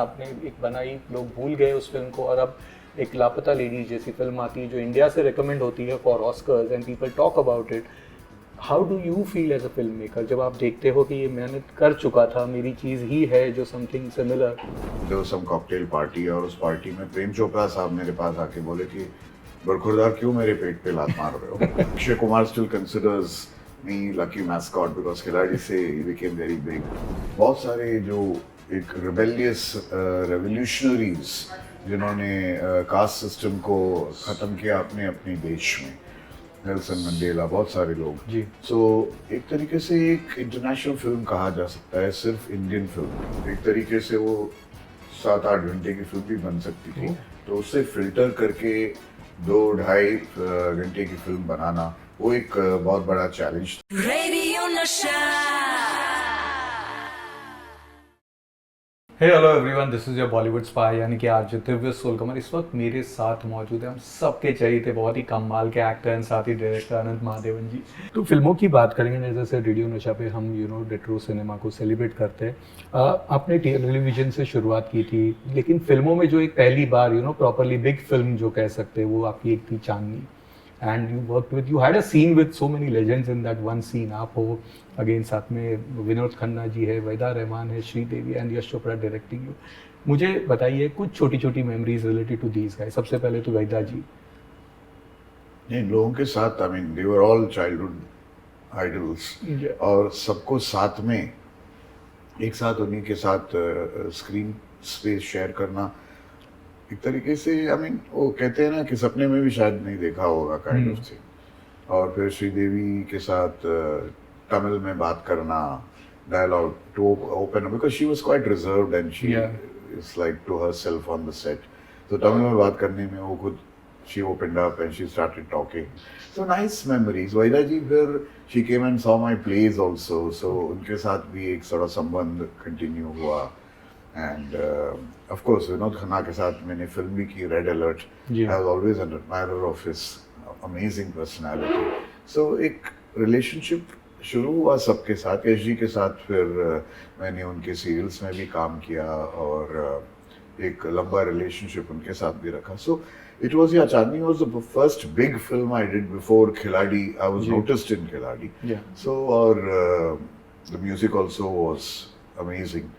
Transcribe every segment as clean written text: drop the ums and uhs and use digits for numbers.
आपने एक बनाई, लोग भूल गए उस फिल्म को, और अब एक लापता लेडी जैसी फिल्म आती है जो इंडिया से रिकमेंड होती है for Oscars and people talk about it. How do you feel as a film maker जब आप देखते हो कि ये मेहनत कर चुका था, मेरी चीज़ ही है जो something similar. There was some cocktail party और उस पार्टी में प्रेम चोपड़ा साहब मेरे पास आके बोले कि बरखुरदार क्यों मेरे पेट पे लात मार रहे हो. Akshay Kumar still considers me lucky mascot because खिलाड़ी से he became very big. बहुत सारे जो एक rebellious revolutionaries जिन्होंने कास्ट सिस्टम को ख़त्म किया अपने अपने देश में, नेल्सन मंडेला, बहुत सारे लोग जी. सो एक तरीके से एक इंटरनेशनल फिल्म कहा जा सकता है, सिर्फ इंडियन फिल्म. एक तरीके से वो 7-8 घंटे की फिल्म भी बन सकती थी, तो उससे फिल्टर करके 2-2.5 घंटे की फिल्म बनाना वो एक बहुत बड़ा चैलेंज था. Radio Nasha. Hey hello everyone, this is your Bollywood spy यानी कि आज दिव्य सोलकमर इस वक्त मेरे साथ मौजूद है. हम सबके चहेते बहुत ही कमाल के एक्टर हैं, साथ ही डायरेक्टर अनंत महादेवन जी. तो फिल्मों की बात करेंगे, जैसे रेडियो नशा पे हम रेट्रो सिनेमा को सेलिब्रेट करते हैं. आपने टेलीविजन से शुरुआत की थी, लेकिन फिल्मों में जो एक पहली बार प्रॉपरली बिग फिल्म जो कह सकते हैं वो आपकी एक थी चांदनी. And you had a scene with so many legends in that one scene. आप हो अगेन, साथ में विनोद खन्ना जी है, वहीदा रहमान है, Sridevi and Yash Chopra directing you. मुझे बताइए कुछ छोटी छोटी memories related to these guys. सबसे पहले तो वहीदा जी. इन लोगों के साथ, I mean they were all childhood idols, और सबको साथ में एक साथ उन्हीं के साथ स्क्रीन स्पेस शेयर करना एक तरीके से, आई मीन वो कहते हैं ना कि सपने में भी शायद नहीं देखा होगा काइंड ऑफ थिंग. और फिर श्रीदेवी के साथ तमिल में बात करना, dialogue to open, because she was quite reserved and she is like to herself on the set. तो तमिल में बात करने में वो खुद she opened up and she started talking. So nice memories. Waheeda ji फिर she came and saw my plays also, so उनके साथ भी एक थोड़ा संबंध कंटिन्यू हुआ. And of course Vinod Khanna के साथ मैंने फिल्म भी की, red alert. I was always an admirer of his amazing personality. So एक रिलेशनशिप शुरू हुआ सबके साथ. यश जी के साथ फिर मैंने उनके सीरियल्स में भी काम किया और एक लंबा रिलेशनशिप उनके साथ भी रखा. सो it was, yeah, Chandni was the first big film I did before Khiladi. I was noticed in Khiladi. Yeah. So our the music also was amazing.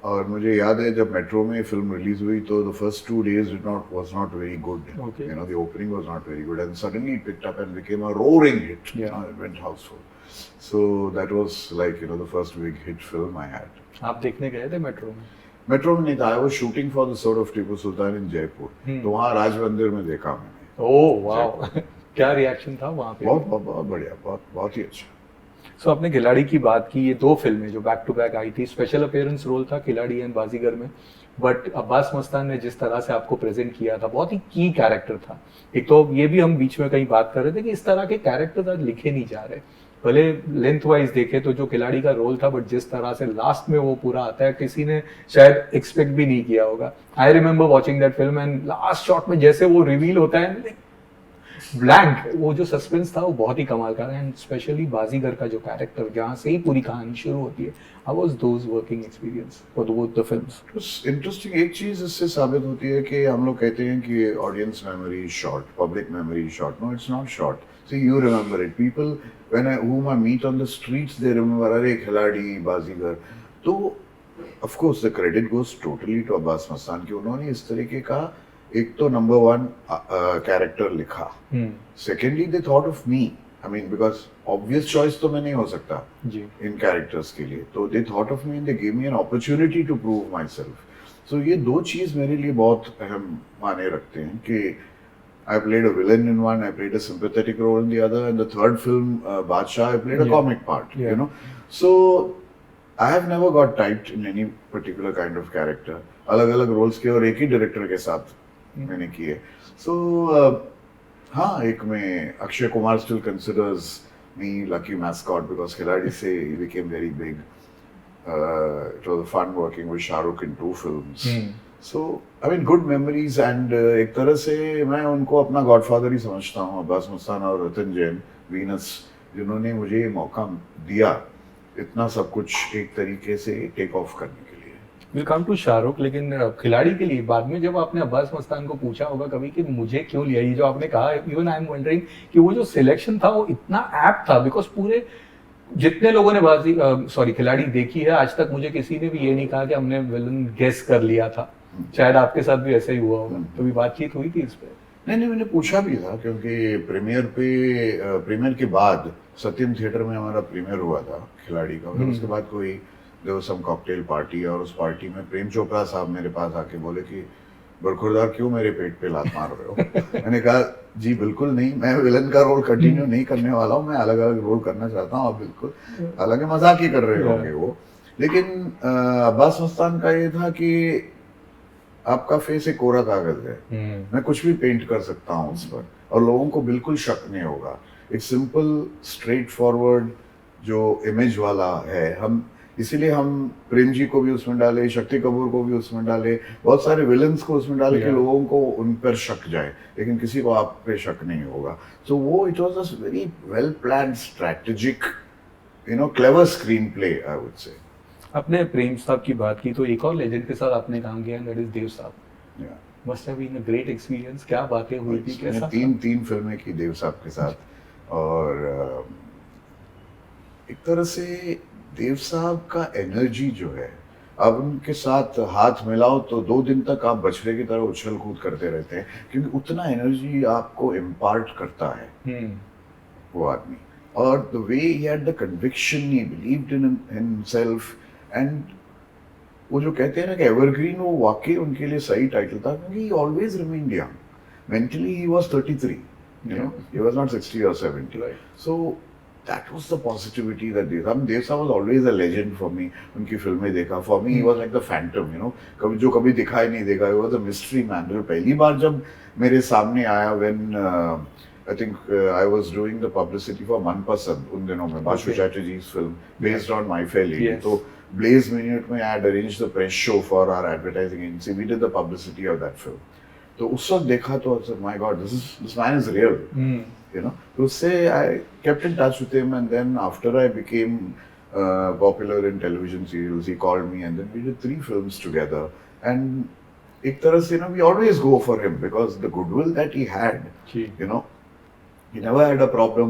और मुझे याद है जब मेट्रो में फिल्म रिलीज हुई तो the first 2 days was not very good. Okay. The opening was not very good, and suddenly it picked up and became a roaring hit. Yeah. It went houseful. So that was like the first big hit film I had. आप देखने गए थे metro में? Metro में नहीं था. I was shooting for the sort of Tipu Sultan in Jaipur. तो वहाँ राज मंदिर में देखा मैंने. Oh wow. क्या रिएक्शन था वहाँ पे? बहुत बढ़िया, बहुत ही अच्छा. सो आपने खिलाड़ी की बात की. ये 2 फिल्में जो बैक टू बैक आई थी, स्पेशल अपीयरेंस रोल था खिलाड़ी एंड बाजीगर में, बट अब्बास मस्तान ने जिस तरह से आपको प्रेजेंट किया था, बहुत ही की कैरेक्टर था. एक तो ये भी हम बीच में कहीं बात कर रहे थे कि इस तरह के कैरेक्टर आज लिखे नहीं जा रहे. भले लेंथ वाइज देखे तो जो खिलाड़ी का रोल था, बट जिस तरह से लास्ट में वो पूरा आता है, किसी ने शायद एक्सपेक्ट भी नहीं किया होगा. I remember watching that film and last shot में जैसे वो रिवील होता है, ब्लैंक, वो जो सस्पेंस था वो बहुत ही कमाल का था. एंड स्पेशली बाजीगर का जो कैरेक्टर, जहाँ से ही पूरी कहानी शुरू होती है, how was those working experience for both the films? Interesting. एक चीज इससे साबित होती है कि हम लोग कहते हैं कि audience memory is short, public memory is short. No, it's not short. See, you remember it. People, whom I meet on the streets, they remember, अरे खिलाड़ी, बाजीगर. तो of course the credit goes totally to Abbas Mastan कि उन्होंने इस तरीके का एक तो नंबर 1 कैरेक्टर लिखा. Secondly, they thought of me. I mean, because obvious choice तो मैं नहीं हो सकता इन कैरेक्टर्स के लिए. तो they thought of me and they gave me an opportunity to prove myself. So ये 2 चीज मेरे लिए बहुत अहम माने रखते हैं कि I played a villain in one, I played a sympathetic role in the other, and the third film, Badshah, I played a comic part, So, I have never got typed in any particular kind of character. अलग-अलग roles के और एक ही director के साथ मैंने किए. So, हाँ, एक में Akshay Kumar still considers me lucky mascot because खिलाड़ी से he became very big. It was fun working with Shah Rukh in 2 films. So, I mean, good memories and एक तरह से मैं उनको अपना गॉडफादर ही समझता हूँ, अब्बास मस्तान और रतन जैन, वीनस, जिन्होंने मुझे मौका दिया इतना सब कुछ एक तरीके से टेक ऑफ करने के लिए. विल कम टू शाहरुख, लेकिन खिलाड़ी के लिए बाद में जब आपने अब्बास मस्तान को पूछा होगा कभी कि मुझे क्यों लिया, ये जो आपने कहा, इवन आई एम वंडरिंग कि वो जो सिलेक्शन था वो इतना एप्ट था, बिकॉज पूरे जितने लोगों ने खिलाड़ी देखी है आज तक, मुझे किसी ने भी ये नहीं कहा कि हमने विलन गेस कर लिया था। शायद आपके साथ भी ऐसा ही हुआ होगा, कभी बातचीत हुई थी इस पे? नहीं, मैंने पूछा भी था क्योंकि प्रीमियर के बाद सत्यम थिएटर में हमारा प्रीमियर हुआ था खिलाड़ी का, और उसके बाद कोई there was some cocktail party, और उस पार्टी में प्रेम चोपड़ा साहब मेरे पास आके बोले कि बरखुरदार क्यों मेरे पेट पे लात मार रहे हो। मैंने कहा जी बिल्कुल नहीं, मैं विलन का रोल कंटिन्यू नहीं करने वाला हूँ, मैं अलग अलग रोल करना चाहता हूँ। आप बिल्कुल, हालांकि मजाक ही कर रहे होंगे वो, लेकिन अब्बास मस्तान का ये था कि आपका फेस एक कोरा कागज है, मैं कुछ भी पेंट कर सकता हूँ उस पर और लोगों को बिल्कुल शक नहीं होगा। एक सिंपल स्ट्रेट फॉरवर्ड जो इमेज वाला है, हम इसीलिए हम प्रेम जी को भी उसमें डाले, शक्ति कपूर को भी उसमें डाले, बहुत सारे विलन्स को उसमें डाले कि लोगों को उन पर शक जाए, लेकिन किसी को आप पे शक नहीं होगा। सो वो it was a very well planned strategic clever screen play, I would say. आपने प्रेम साहब की बात की तो एक और लेजेंड के साथ आपने काम किया, that is Dev Sahab. Must have been a great experience. क्या बातें हुई थी, कैसा? तीन फिल्में की देव साहब के साथ, और एक तरह से देव साहब का एनर्जी जो है, अब उनके साथ हाथ मिलाओ तो 2 दिन तक आप बछड़े की तरह उछल कूद करते रहते हैं, क्योंकि उतना एनर्जी आपको इम्पार्ट करता है वो आदमी। और the way he had the conviction, he believed in himself, and वो जो कहते हैं ना कि एवरग्रीन, वो वाकई उनके लिए सही टाइटल था, क्योंकि ही always remained young. Mentally he was 33, he was not 60 or 70, right. So that was the positivity that Dev Saab was always a legend for me. उनकी फिल्में देखा, for me he was like the phantom, कभी दिखाई नहीं देगा, he was a mystery man। जो पहली बार जब मेरे सामने आया, when I think I was doing the publicity for मनपसंद उन दिनों में, Basu चैटर्जी's film based on My Fair Lady, तो Blaze Minute में I had arranged the press show for our advertising agency, we did the publicity of that film। तो उस वक्त देखा तो my god, this man is real, तो उससे I kept in touch with him, and then after I became popular in television serials, he called me, and then we did 3 films together, and एक तरह से we always go for him because the goodwill that he had, he never had a problem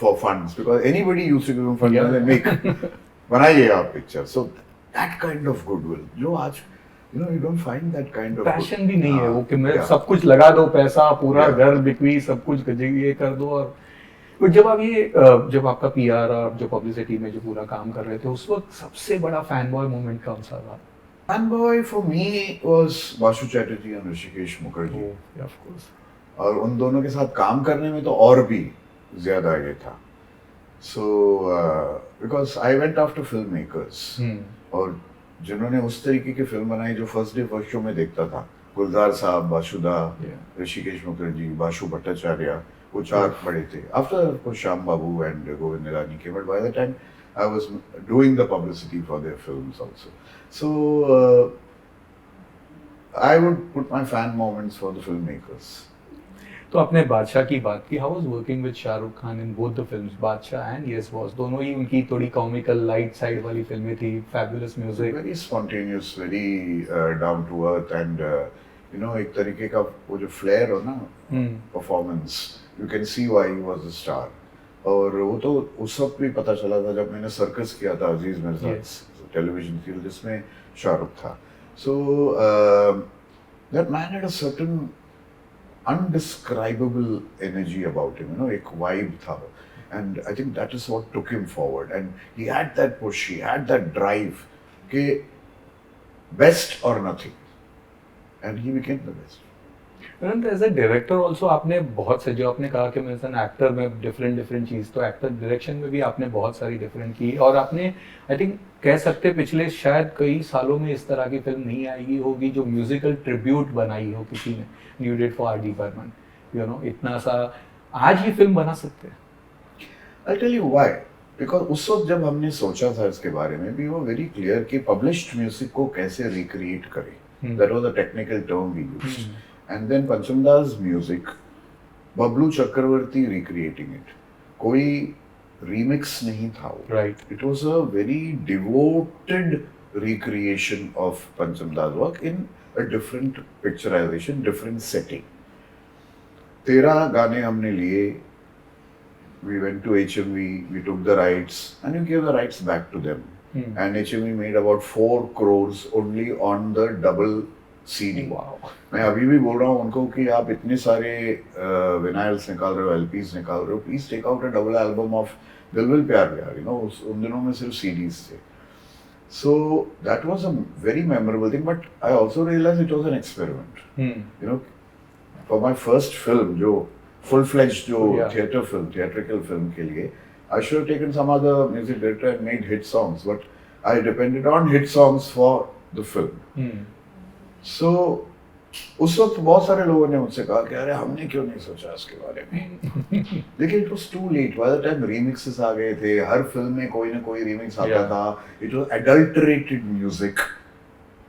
for funds, because anybody used to give him funds and make बनाइए आप picture. So that kind of goodwill, जो आज you don't find that kind of passion भी नहीं है वो कि मैं सब कुछ लगा दो, पैसा पूरा घर बिक्री सब कुछ ये कर दो। और जब आप जब आपका पीआर और जो पब्लिसिटी में जो पूरा काम कर रहे थे, उस वक्त सबसे बड़ा फैन बॉय मोमेंट कौन सा था? Fan boy for me was Basu Chatterjee and Rishikesh Mukherjee, of course. और उन दोनों के साथ काम करने में तो और भी ज्यादा ये था। So because I went after film makers, और जिन्होंने उस तरीके की फिल्म बनाई जो फर्स्ट डे फर्स्ट शो में देखता था, गुलजार साहब, बासुदा, ऋषिकेश मुखर्जी, बासु भट्टाचार्य, वो 4 बड़े थे। आफ्टर श्याम बाबू एंड गोविंद निरानी के, but by the time I was doing the publicity for their films also. So I would put my fan moments for the film makers. तो आपने बादशाह की बात की, how was working with Shahrukh Khan in both the films, Badshah and yes boss? दोनों ही उनकी थोड़ी comical light side वाली फिल्में थी, fabulous music, very spontaneous, very down to earth, and एक तरीके का वो जो फ्लेयर हो ना performance, you can see why he was a star. और वो तो उस वक्त भी पता चला था जब मैंने सर्कस किया था अजीज मिर्जा टेलीविजन सीरियल, जिसमें शाहरुख था। So that man had a certain undescribable energy about him, एक vibe था, and I think that is what took him forward, and he had that push, he had that drive कि best or nothing, and he became the best. And as a director also आपने बहुत से, जो आपने कहा कि मैं as an actor में डिफरेंट चीज़, तो एक्टर डायरेक्शन में भी आपने बहुत सारी डिफरेंट की, और आपने आई थिंक कह सकते पिछले शायद कई सालों में इस तरह की फिल्म नहीं आई होगी जो म्यूजिकल ट्रिब्यूट बनाई हो किसी ने। You did for R D. Burman, इतना सा आज ये फिल्म बना सकते हैं। I'll tell you why. Because उस वक्त जब हमने सोचा था इसके बारे में, वी वर वेरी क्लियर कि पब्लिश्ड म्यूजिक को कैसे रिक्रिएट करें, that was a technical term we used, and then Panchamdas music, Bablu Chakraborty recreating it, कोई रीमिक्स नहीं था वो, right, it was a very devoted recreation of Pancham Das work in a different picturization, different setting. 13 गाने हमने लिए, we went to HMV, we took the rights and we gave the rights back to them. And HMV made about 4 crores only on the double CD. Wow. मैं अभी भी बोल रहा हूँ उनको कि आप इतने सारे विनाइल्स निकाल रहे हो, LPs निकाल रहे हो, please take out a double album of Dil Vil Pyar Pyar, उन दिनों में सिर्फ CDs थे. So that was a very memorable thing, but I also realized it was an experiment. For my first film, जो full-fledged जो theatrical film के लिए, I should have taken some other music director and made hit songs, but I depended on hit songs for the film. So उस वक्त बहुत सारे लोगों ने मुझसे कहा कि अरे हमने क्यों नहीं सोचा इसके बारे में. लेकिन it was too late. By the time remixes आ गए थे, हर फिल्म में कोई ना कोई रीमिक्स आता था. It was adulterated music.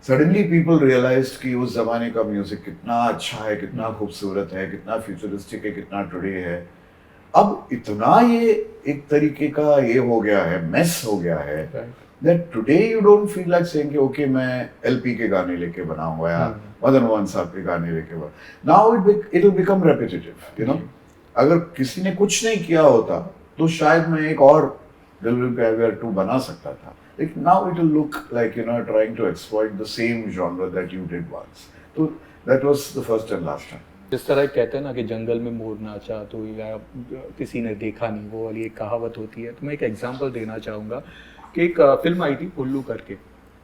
Suddenly people realised कि उस जमाने का म्यूजिक कितना अच्छा है, कितना खूबसूरत है, कितना फ्यूचरिस्टिक है, कितना टुडे है. अब इतना ये एक तरीके का ये हो गया है, मेस हो गया है, that today you don't feel like saying कि okay मैं LP के गाने लेके बनाऊंगा या मदन मोहन साहब के गाने लेके बना. Now it will become repetitive, अगर किसी ने कुछ नहीं किया होता तो शायद मैं एक और दिल विल प्यार प्यार 2 बना सकता था. Like now it will look like trying to exploit the same genre that you did once. So that was the first and last time. जिस तरह कहते हैं ना कि जंगल में मोर नाचा तो या किसी ने देखा नहीं, वो वाली एक कहावत होती है. तो मैं एक एग्जांपल देना चाहूँगा कि एक फिल्म आई थी उल्लू करके,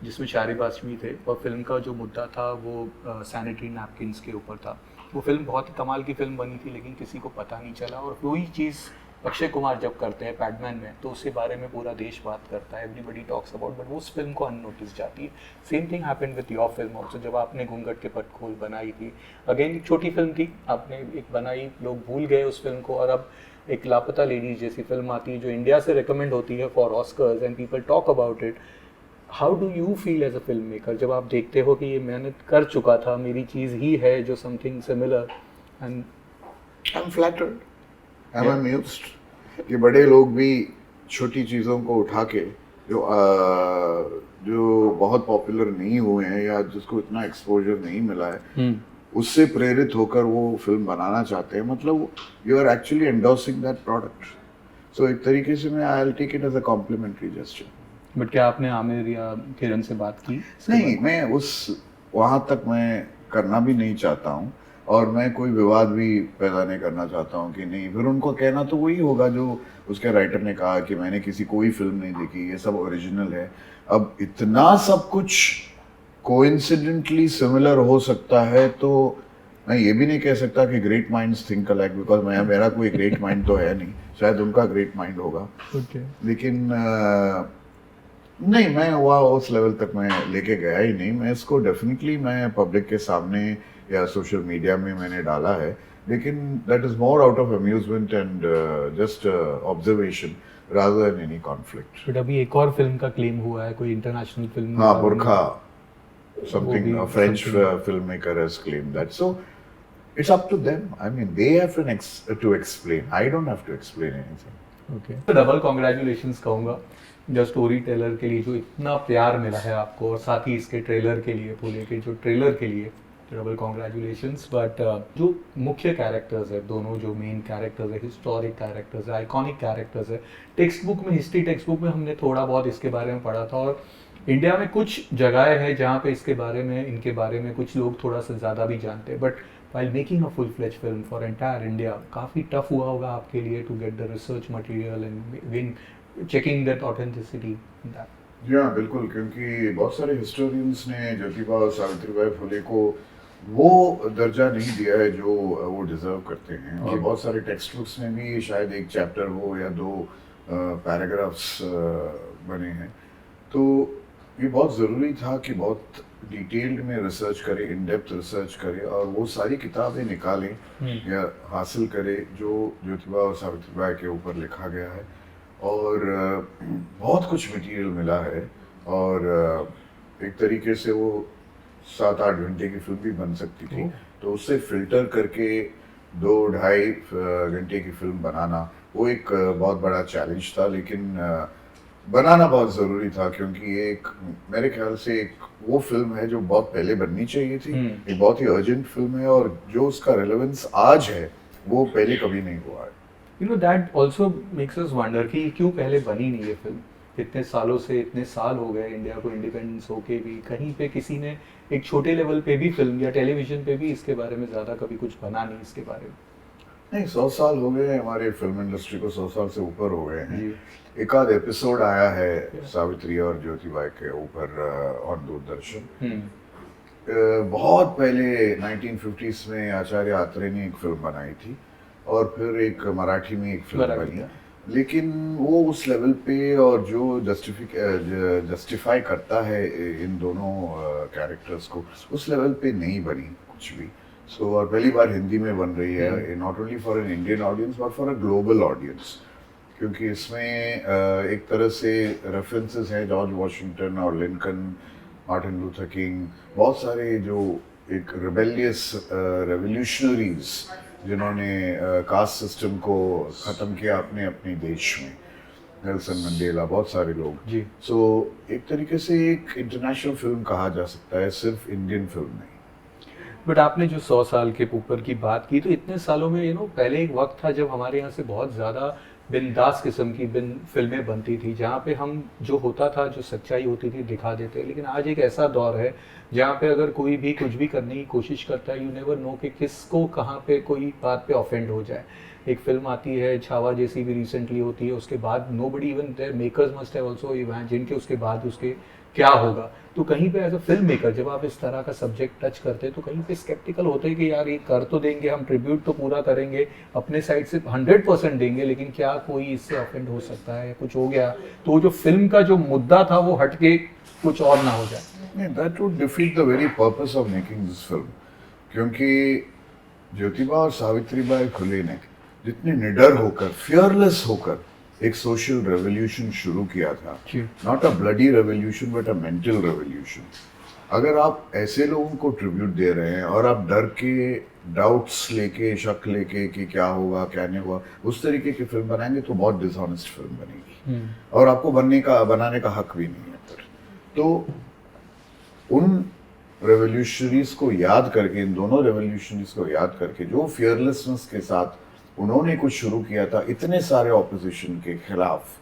जिसमें शारिब आजमी थे, और फिल्म का जो मुद्दा था वो सैनिटरी नैपकिन्स के ऊपर था. वो फिल्म बहुत ही कमाल की फिल्म बनी थी, लेकिन किसी को पता नहीं चला. और वही चीज़ अक्षय कुमार जब करते हैं पैडमैन में, तो उसके बारे में पूरा देश बात करता है, एवरीबडी टॉक्स अबाउट, बट वो उस फिल्म को अननोटिस जाती है. Same thing happened with your film also. जब आपने घूंघट के पट खोल बनाई थी, अगेन एक छोटी फिल्म थी, आपने एक बनाई, लोग भूल गए उस फिल्म को, और अब एक लापता लेडीज जैसी फिल्म आती है जो इंडिया से रिकमेंड होती है for Oscars and people talk about it. How do you feel as a film maker जब आप देखते हो कि ये मेहनत कर चुका था, मेरी चीज़ ही है जो something similar, and I am flattered, I am amused कि बड़े लोग भी छोटी चीज़ों को उठा के जो बहुत पॉपुलर नहीं हुए हैं या जिसको इतना एक्सपोजर नहीं मिला है, उससे प्रेरित होकर वो फिल्म बनाना चाहते हैं. मतलब you are actually endorsing that product. So एक तरीके से मैं I will take it as a complimentary gesture. But क्या आपने आमिर या किरण से बात की? नहीं, मैं वहाँ तक मैं करना भी नहीं चाहता हूँ, और मैं कोई विवाद भी पैदा नहीं करना चाहता हूँ कि नहीं. फिर उनको कहना तो वही होगा जो उसके राइटर ने कहा कि मैंने किसी कोई फिल्म नहीं देखी, ये सब ओरिजिनल है. अब इतना सब कुछ कोइंसिडेंटली सिमिलर हो सकता है, तो मैं ये भी नहीं कह सकता कि great minds think alike, because मेरा कोई ग्रेट माइंड तो है नहीं, शायद उनका ग्रेट माइंड होगा. लेकिन नहीं, मैं उस लेवल तक मैं लेके गया ही नहीं. मैं इसको डेफिनेटली मैं पब्लिक के सामने या सोशल मीडिया में मैंने डाला है, लेकिन that is more out of amusement and just observation rather than any conflict. But अभी एक और फिल्म का क्लेम हुआ है, कोई इंटरनेशनल फिल्म. हाँ, बुरखा, something a French filmmaker has claimed that. So it's up to them. I mean, they have to explain. I don't have to explain anything. Okay. तो डबल कॉन्ग्रेचुलेशंस कहूँगा जो story teller के लिए जो इतना प्यार मिला है आपको, और साथ ही इसके ट्रेलर के लिए, पूरे के जो ट्रेलर के लिए डबल कॉन्ग्रेचुलेशंस. बट जो मुख्य कैरेक्टर्स है, दोनों जो मेन कैरेक्टर्स है, हिस्टोरिक कैरेक्टर्स है, आइकॉनिक कैरेक्टर्स है, टेक्स्ट बुक में, हिस्ट्री टेक्स्ट बुक में हमने थोड़ा बहुत इसके बारे में पढ़ा था, और इंडिया में कुछ जगह है जहाँ पे इसके बारे में, इनके बारे में कुछ लोग थोड़ा सा ज़्यादा भी जानते हैं. But while making a full-fledged film for entire India, काफ़ी टफ हुआ होगा आपके लिए to get the research material and again checking that authenticity in that. जी हाँ, बिल्कुल, क्योंकि बहुत सारे हिस्टोरियंस ने ज्योतिबा और सावित्रीबाई फुले को वो दर्जा नहीं दिया है जो वो डिजर्व करते हैं, और बहुत सारे टेक्स्ट बुक्स में भी शायद एक चैप्टर हो या 2 पैराग्राफ्स बने हैं. तो ये बहुत ज़रूरी था कि बहुत डिटेल्ड में रिसर्च करें, इन डेप्थ रिसर्च करें, और वो सारी किताबें निकालें या हासिल करें जो ज्योतिबा और सावित्रीबाई के ऊपर लिखा गया है. और बहुत कुछ मटेरियल मिला है, और एक तरीके से वो 7-8 घंटे की फिल्म भी बन सकती थी. तो उससे फिल्टर करके 2-2.5 घंटे की फिल्म बनाना वो एक बहुत बड़ा चैलेंज था. लेकिन बनाना बहुत ज़रूरी था, क्योंकि ये एक मेरे ख्याल से एक वो फिल्म है जो बहुत पहले बननी चाहिए थी। एक बहुत ही अर्जेंट फिल्म है, और जो उसका रेलेवेंस आज है वो पहले कभी नहीं हुआ है। You know that also makes us wonder कि क्यों पहले बनी नहीं ये फिल्म। इतने सालों से, इतने साल हो गए इंडिया को इंडिपेंडेंस होके भी, कहीं पे किसी ने एक छोटे लेवल पे भी फिल्म या टेलीविजन पे भी इसके बारे में ज़्यादा कभी कुछ बना नहीं इसके बारे में। नहीं, 100 साल हो गए हैं हमारे फिल्म इंडस्ट्री को, 100 साल से ऊपर हो गए हैं। जी। एक आध एपिसोड आया है सावित्री और ज्योतिबाई के ऊपर ऑन दूरदर्शन। बहुत पहले 1950s में आचार्य आत्रे ने एक फिल्म बनाई थी, और फिर एक मराठी में एक फिल्म मराठी, बनी, लेकिन वो उस लेवल पे और जो जस्टिफाई करता है इन दोनों कैरेक्टर्स को, उस लेवल पे नहीं बनी कुछ भी। सो और पहली बार हिंदी में बन रही है, not only for an Indian audience but for a global audience, क्योंकि इसमें एक तरह से रेफरेंसेस हैं जॉर्ज वॉशिंगटन और लिंकन, मार्टिन लूथर किंग, बहुत सारे जो एक रिबेलियस रेवोल्यूशनरीज जिन्होंने कास्ट सिस्टम को ख़त्म किया अपने अपने देश में, नेल्सन मंडेला, बहुत सारे लोग। जी। सो एक तरीके से एक इंटरनेशनल फिल्म कहा जा सकता है, सिर्फ इंडियन फिल्म नहीं। बट आपने जो 100 साल के ऊपर की बात की, तो इतने सालों में पहले एक वक्त था जब हमारे यहाँ से बहुत ज़्यादा बिंदास किस्म की फिल्में बनती थी, जहाँ पे हम जो होता था, जो सच्चाई होती थी, दिखा देते। लेकिन आज एक ऐसा दौर है जहाँ पे अगर कोई भी कुछ भी करने की कोशिश करता है, यू नेवर नो कि किसको कहाँ पे कोई बात पे ऑफेंड हो जाए। एक फिल्म आती है छावा जैसी भी रिसेंटली होती है, उसके बाद nobody even their makers must have also imagine कि उसके बाद उसके क्या होगा। तो कहीं पे एज अ फिल्म मेकर जब आप इस तरह का सब्जेक्ट टच करते हैं तो कहीं पे स्केप्टिकल होते हैं कि यार ये कर तो देंगे, हम ट्रिब्यूट तो पूरा करेंगे, अपने साइड से 100% देंगे, लेकिन क्या कोई इससे ऑफेंड हो सकता है, कुछ हो गया तो जो फिल्म का जो मुद्दा था वो हट के कुछ और ना हो जाए। That would defeat the very purpose of making this film, क्योंकि ज्योतिबा और सावित्रीबाई फुले ने जितने निडर होकर, फियरलेस होकर एक सोशल रेवोल्यूशन शुरू किया था, not a bloody revolution but a mental revolution. अगर आप ऐसे लोगों को ट्रिब्यूट दे रहे हैं और आप डर के, डाउट्स लेके, शक लेके कि क्या होगा क्या नहीं होगा, उस तरीके की फिल्म बनाएंगे तो बहुत डिसऑनेस्ट फिल्म बनेगी, और आपको बनाने का हक भी नहीं है फिर। तो उन रेवोल्यूशनरीज को याद करके, इन दोनों रेवोल्यूशनरीज को याद करके, जो फियरलेसनेस के साथ उन्होंने कुछ शुरू किया था इतने सारे ऑपोजिशन के खिलाफ,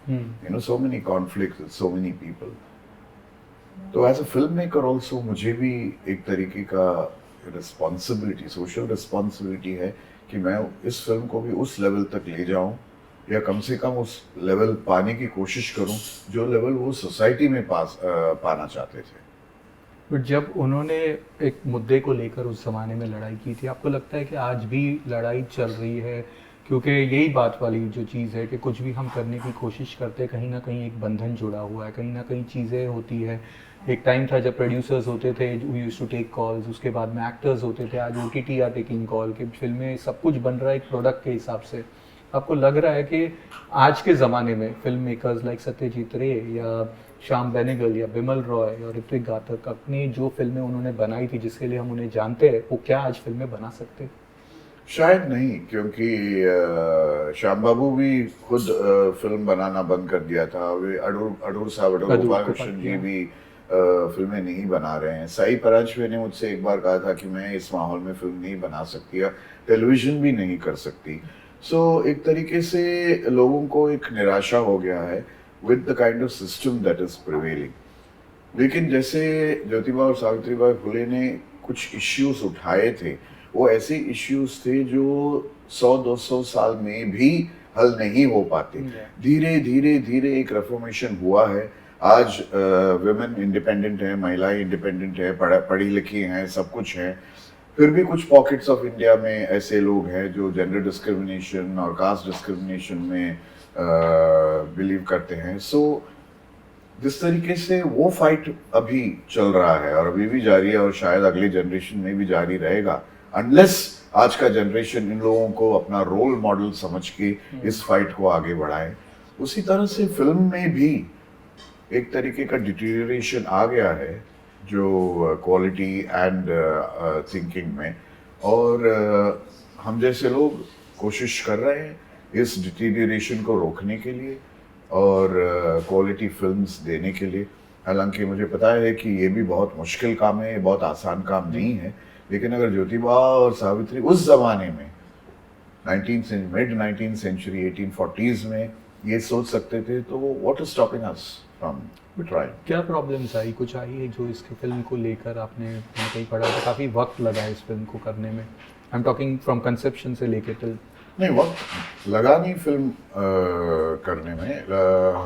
so many conflict, so many people. तो as a film maker also मुझे भी एक तरीके का रिस्पॉन्सिबिलिटी, सोशल रिस्पॉन्सिबिलिटी है कि मैं इस फिल्म को भी उस लेवल तक ले जाऊं, या कम से कम उस लेवल पाने की कोशिश करूं जो लेवल वो सोसाइटी में पाना चाहते थे। बट जब उन्होंने एक मुद्दे को लेकर उस ज़माने में लड़ाई की थी, आपको लगता है कि आज भी लड़ाई चल रही है? क्योंकि यही बात वाली जो चीज़ है कि कुछ भी हम करने की कोशिश करते हैं, कहीं ना कहीं एक बंधन जुड़ा हुआ है, कहीं ना कहीं चीज़ें होती है। एक टाइम था जब प्रोड्यूसर्स होते थे, we used to take calls, उसके बाद में एक्टर्स होते थे, आज OTT आर टेकिंग कॉल, कि फिल्में सब कुछ बन रहा है एक प्रोडक्ट के हिसाब से। आपको लग रहा है कि आज के ज़माने में फिल्म मेकर्स लाइक सत्यजीत रे या श्याम बेनेगल या बिमल रॉय और ऋत्विक घातक अपनी जो फिल्में उन्होंने बनाई थी, जिसके लिए हम उन्हें जानते हैं, वो क्या आज फिल्में बना सकते? शायद नहीं, क्योंकि श्याम बाबू भी खुद फिल्म बनाना बंद कर दिया था। वे अडूर साहब, अडूर गोपाल कृष्ण जी भी फिल्में नहीं बना रहे हैं। साई परांजपे ने मुझसे एक बार कहा था कि मैं इस माहौल में फिल्म नहीं बना सकती या टेलीविजन भी नहीं कर सकती। सो एक तरीके से लोगों को एक निराशा हो गया है with the kind of system that is prevailing। लेकिन जैसे ज्योतिबा और सावित्रीबाई फुले ने कुछ इश्यूज उठाए थे, वो ऐसे इश्यूज थे जो 100-200 साल में भी हल नहीं हो पाते। धीरे धीरे धीरे एक रिफॉर्मेशन हुआ है। आज विमेन इंडिपेंडेंट है, महिलाएं इंडिपेंडेंट है, पढ़ी लिखी हैं, सब कुछ है। फिर भी कुछ पॉकेट्स ऑफ इंडिया में ऐसे लोग हैं जो जेंडर डिस्क्रिमिनेशन और कास्ट डिस्क्रिमिनेशन में बिलीव करते हैं। सो जिस तरीके से वो फाइट अभी चल रहा है और अभी भी जारी है, और शायद अगली जनरेशन में भी जारी रहेगा, अनलेस आज का जनरेशन इन लोगों को अपना रोल मॉडल समझ के इस फाइट को आगे बढ़ाए। उसी तरह से फिल्म में भी एक तरीके का डिटीरियरेशन आ गया है, जो क्वालिटी एंड थिंकिंग में, और हम जैसे लोग कोशिश कर रहे हैं इस डिटीरियरेशन को रोकने के लिए। और क्वालिटी फिल्म्स देने के लिए। हालांकि मुझे पता है कि ये भी बहुत मुश्किल काम है, ये बहुत आसान काम नहीं है, लेकिन अगर ज्योतिबा और सावित्री उस ज़माने में मिड 19th सेंचुरी 1840s में ये सोच सकते थे, तो what is stopping us from trying? क्या प्रॉब्लम्स आई, कुछ आई है जो इसके फिल्म को लेकर आपने कहीं पढ़ा था? काफ़ी वक्त लगा इस फिल्म को करने में। I am talking from conception से लेके टिल। नहीं, वक्त लगा नहीं फिल्म करने में।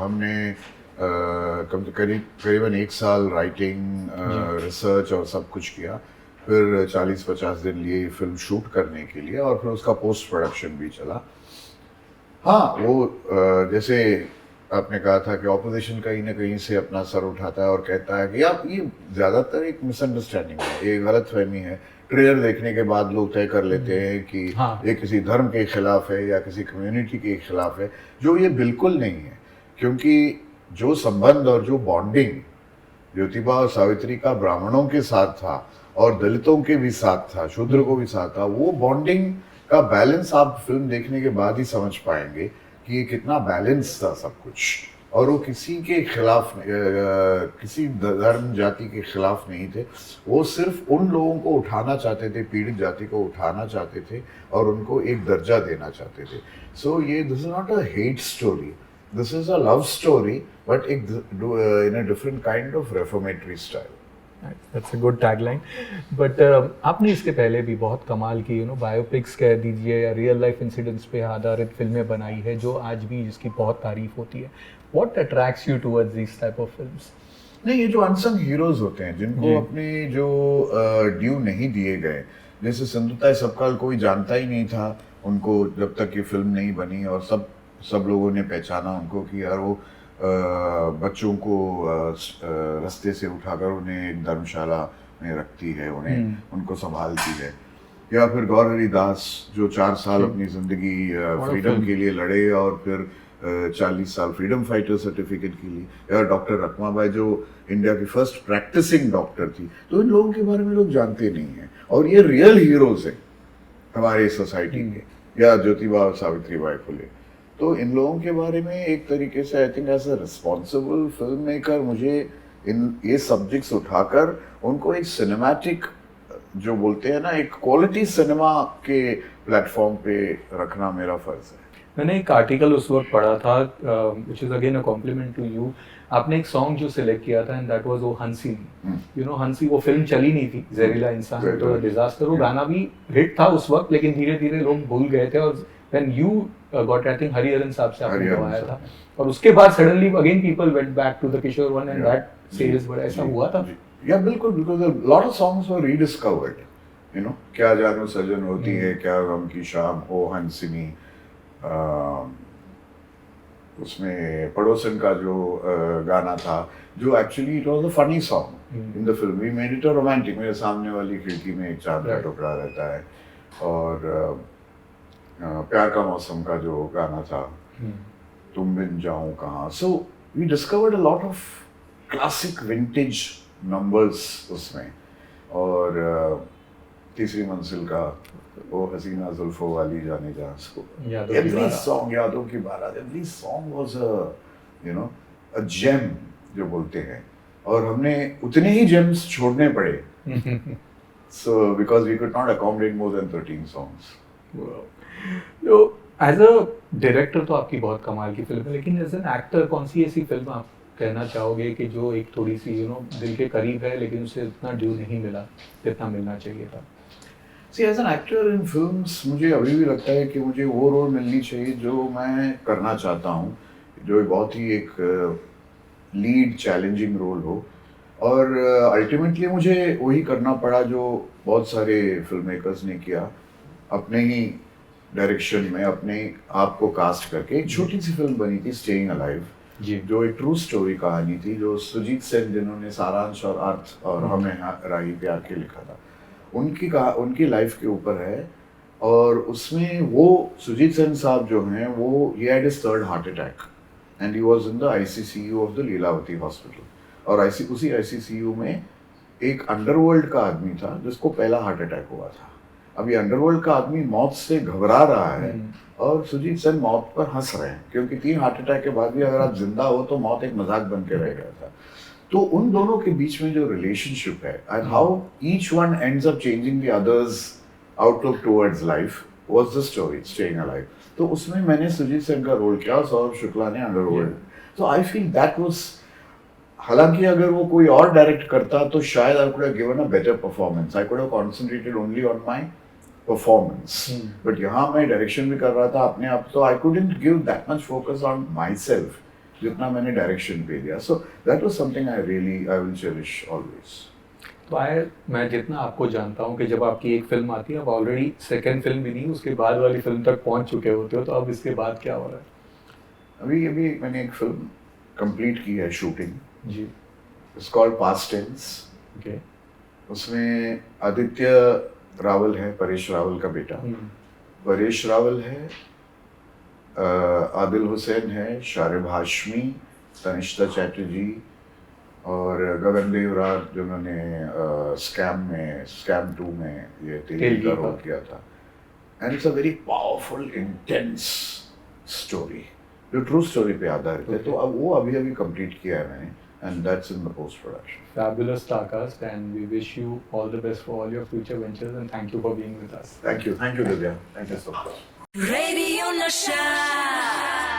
हमने करीबन 1 साल राइटिंग, रिसर्च और सब कुछ किया, फिर 40-50 दिन लिए फिल्म शूट करने के लिए, और फिर उसका पोस्ट प्रोडक्शन भी चला। हाँ, वो जैसे आपने कहा था कि ऑपोजिशन कहीं ना कहीं से अपना सर उठाता है और कहता है कि आप ये ज़्यादातर एक मिसअंडरस्टैंडिंग है, ये गलतफहमी है। ट्रेलर देखने के बाद लोग तय कर लेते हैं कि ये किसी धर्म के खिलाफ है या किसी कम्युनिटी के खिलाफ है, जो ये बिल्कुल नहीं है। क्योंकि जो संबंध और जो बॉन्डिंग ज्योतिबा और सावित्री का ब्राह्मणों के साथ था और दलितों के भी साथ था, शूद्र को भी साथ था, वो बॉन्डिंग का बैलेंस आप फिल्म देखने के बाद ही समझ पाएंगे कि ये कितना बैलेंस था सब कुछ। और वो किसी के खिलाफ, किसी धर्म जाति के खिलाफ नहीं थे। वो सिर्फ उन लोगों को उठाना चाहते थे, पीड़ित जाति को उठाना चाहते थे और उनको एक दर्जा देना चाहते थे। सो ये this is not a hate story, this is a love story, but in a different kind of reformatory style. That's a good tagline. But आपने इसके पहले भी बहुत कमाल की बायोपिक्स कह दीजिए या रियल लाइफ इंसिडेंट्स पे आधारित फिल्में बनाई है जो आज भी जिसकी बहुत तारीफ होती है। What attracts you towards these type of films? नहीं, ये जो अनसंग हीरोज होते हैं जिनको अपने जो ड्यू नहीं दिए गए, जैसे संतुता सबकाल कोई जानता ही नहीं था उनको जब तक ये फिल्म नहीं बनी, और सब लोगों ने पहचाना उनको कि यार वो बच्चों को रास्ते से उठाकर उन्हें एक धर्मशाला में रखती है, उनको संभालती है। या फिर गौर हरिदास जो 4 साल अपनी जिंदगी फ्रीडम के लिए लड़े और फिर 40 साल फ्रीडम फाइटर सर्टिफिकेट के लिए। या डॉक्टर रकमाबाई जो इंडिया की फर्स्ट प्रैक्टिसिंग डॉक्टर थी। तो इन लोगों के बारे में लोग जानते नहीं हैं, और ये रियल हीरोज हैं हमारे सोसाइटी के। या ज्योतिबा और सावित्री बाई फुले। तो इन लोगों के बारे में एक तरीके से I think as a responsible film maker मुझे ये सब्जेक्ट्स उठाकर उनको एक सिनेमैटिक, जो बोलते हैं ना, एक क्वालिटी सिनेमा के प्लेटफॉर्म पे रखना मेरा फर्ज है। मैंने एक आर्टिकल उस वक्त पढ़ा था, which is again a compliment to you. आपने एक सॉन्ग जो सिलेक्ट किया था एंड दैट वाज वो हंसी। हंसी, वो फिल्म चली नहीं थी, जहरीला इंसान, तो डिजास्टर। वो गाना भी हिट था उस वक्त, लेकिन धीरे धीरे लोग भूल गए थे। और when you got, I think Hariharan Sahab से आपने गवाया था, और उसके बाद suddenly again people went back to the Kishore one and that series. बड़ा ऐसा हुआ था? या बिल्कुल, because a lot of songs were rediscovered, क्या जानो सजन होती है, क्या गम की शाम, ओ हंसिनी। उसमें पड़ोसन का जो गाना था, जो actually it was a funny song in the film, we made it a romantic. मेरे सामने वाली खिड़की में एक चांद का टुकड़ा रहता है, और प्यार का मौसम का जो गाना था, तुम बिन जाऊं कहाँ। So we discovered a lot of classic vintage numbers उसमें। और तीसरी मंजिल का वो हसीना जुल्फों वाली जाने जा, एवरी सॉन्ग, यादों की बारात, every song was a gem जो बोलते हैं, और हमने उतने ही जेम्स छोड़ने पड़े। So because we could not accommodate more than 13 songs. तो एज अ डायरेक्टर तो आपकी बहुत कमाल की फिल्म है, लेकिन एज एन एक्टर कौन सी ऐसी फिल्म आप कहना चाहोगे कि जो एक थोड़ी सी दिल के करीब है, लेकिन उसे इतना ड्यू नहीं मिला जितना मिलना चाहिए था? See, as an actor in films मुझे अभी भी लगता है कि मुझे वो रोल मिलनी चाहिए जो मैं करना चाहता हूँ, जो बहुत ही एक लीड चैलेंजिंग रोल हो। और अल्टीमेटली मुझे वही करना पड़ा जो बहुत सारे फिल्म मेकर्स ने किया, अपने ही डायरेक्शन में अपने आप को कास्ट करके। एक छोटी सी फिल्म बनी थी, स्टेइंग अलाइव, जो एक ट्रू स्टोरी कहानी थी, जो सुजीत सेन जिन्होंने सारांश और अर्थ और हमें राही प्यार के लिखा था, उनकी लाइफ के ऊपर है। और उसमें वो सुजीत सेन साहब जो हैं, वो he had his 3rd heart attack and he was in the ICCU of the Lilavati hospital. और उसी ICCU में एक अंडरवर्ल्ड का आदमी था जिसको पहला हार्ट अटैक हुआ था, अभी अंडरवर्ल्ड का आदमी मौत से घबरा रहा है हम्म। और सुजीत सेन मौत पर हंस रहे हैं, क्योंकि 3 हार्ट अटैक के बाद भी अगर आप जिंदा हो तो मौत एक मजाक बन के रह गया था। तो उन दोनों के बीच में जो रिलेशनशिप है and how each one ends up changing the others outlook towards life was the story staying alive. तो उसमें मैंने सुजीत सेन का रोल किया और सौरभ शुक्ला ने अंडरवर्ल्ड। तो आई फील दैट वाज, हालांकि अगर वो कोई और डायरेक्ट करता तो शायद I could have given a better performance, I could have concentrated only on my performance. But यहाँ मैं डायरेक्शन भी कर रहा था अपने आप, तो I couldn't give that much focus on my self जितना मैंने डायरेक्शन पे दिया। So that was something I will cherish always. तो मैं जितना आपको जानता हूँ कि जब आपकी एक फिल्म आती है, आप ऑलरेडी सेकंड फिल्म भी नहीं, उसके बाद वाली फिल्म तक पहुंच चुके होते हो, तो अब इसके बाद क्या हो रहा है? अभी अभी मैंने एक फिल्म कंप्लीट की है शूटिंग, जी। It's called past tense. Okay. उसमें आदित्य रावल है, परेश रावल का बेटा। परेश रावल है, आदिल हुसैन है, शारिब हाशमी, तनिष्ठा चैटर्जी और गगन देवराज जिन्होंने स्कैम 2 में ये तेरी का रोल किया था। And it's a very powerful intense story जो ट्रू स्टोरी पे आधारित है। तो अब वो अभी अभी कंप्लीट किया है मैंने, and that's in the post production. Fabulous Starcast, and we wish you all the best for all your future ventures, and thank you for being with us. Thank you, Divya. Thank you so much. Radio Nasha.